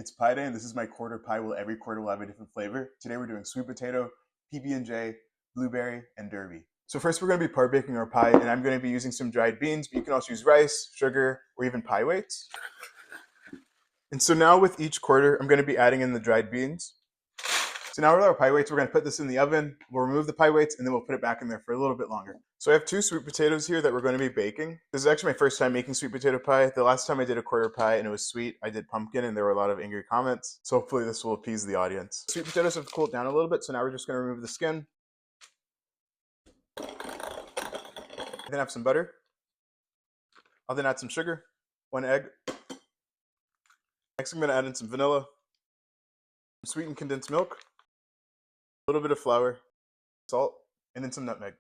It's pie day, and this is my quarter pie. Every quarter will have a different flavor. Today we're doing sweet potato, PB&J, blueberry, and derby. So first we're going to be par baking our pie, and I'm going to be using some dried beans, but you can also use rice, sugar, or even pie weights. And so now with each quarter, I'm going to be adding in the dried beans. So now with our pie weights, we're going to put this in the oven. We'll remove the pie weights, and then we'll put it back in there for a little bit longer. So I have 2 sweet potatoes here that we're going to be baking. This is actually my first time making sweet potato pie. The last time I did a quarter pie and it was sweet, I did pumpkin and there were a lot of angry comments. So hopefully this will appease the audience. Sweet potatoes have cooled down a little bit, so now we're just going to remove the skin. Then have some butter. I'll then add some sugar, 1 egg. Next I'm going to add in some vanilla, some sweetened condensed milk, a little bit of flour, salt, and then some nutmeg.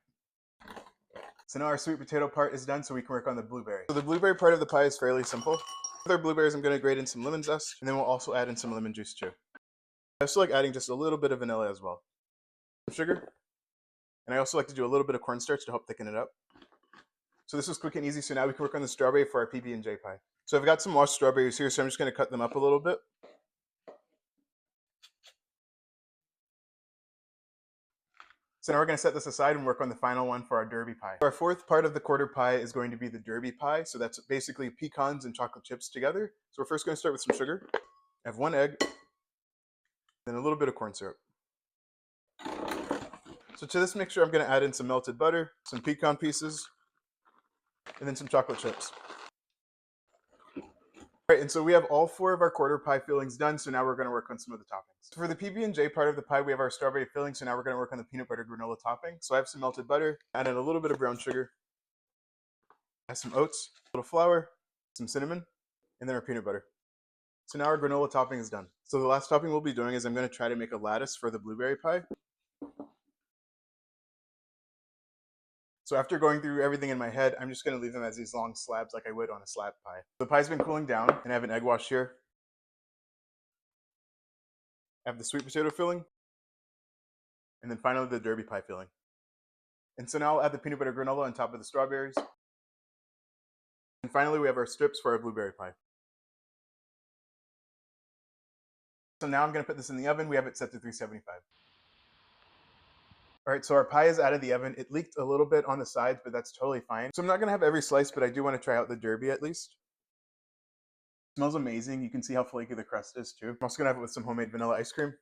So now our sweet potato part is done, so we can work on the blueberry. So the blueberry part of the pie is fairly simple. With our blueberries, I'm going to grate in some lemon zest, and then we'll also add in some lemon juice too. I also like adding just a little bit of vanilla as well. Some sugar, and I also like to do a little bit of cornstarch to help thicken it up. So this was quick and easy, so now we can work on the strawberry for our PB&J pie. So I've got some washed strawberries here, so I'm just going to cut them up a little bit. So now we're going to set this aside and work on the final one for our derby pie. Our fourth part of the quarter pie is going to be the derby pie. So that's basically pecans and chocolate chips together. So we're first going to start with some sugar. I have 1 egg, then a little bit of corn syrup. So to this mixture, I'm going to add in some melted butter, some pecan pieces, and then some chocolate chips. All right, and so we have all 4 of our quarter pie fillings done, so now we're going to work on some of the toppings. So for the PB&J part of the pie, we have our strawberry filling, so now we're going to work on the peanut butter granola topping. So I have some melted butter, add in a little bit of brown sugar, add some oats, a little flour, some cinnamon, and then our peanut butter. So now our granola topping is done. So the last topping we'll be doing is I'm going to try to make a lattice for the blueberry pie. So after going through everything in my head, I'm just going to leave them as these long slabs like I would on a slab pie. The pie's been cooling down, and I have an egg wash here. I have the sweet potato filling, and then finally the derby pie filling. And so now I'll add the peanut butter granola on top of the strawberries. And finally we have our strips for our blueberry pie. So now I'm going to put this in the oven. We have it set to 375. All right, so our pie is out of the oven. It leaked a little bit on the sides, but that's totally fine. So I'm not going to have every slice, but I do want to try out the derby at least. It smells amazing. You can see how flaky the crust is too. I'm also going to have it with some homemade vanilla ice cream.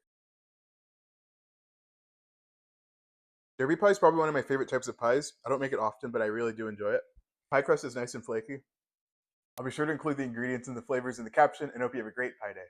Derby pie is probably one of my favorite types of pies. I don't make it often, but I really do enjoy it. Pie crust is nice and flaky. I'll be sure to include the ingredients and the flavors in the caption, and hope you have a great pie day.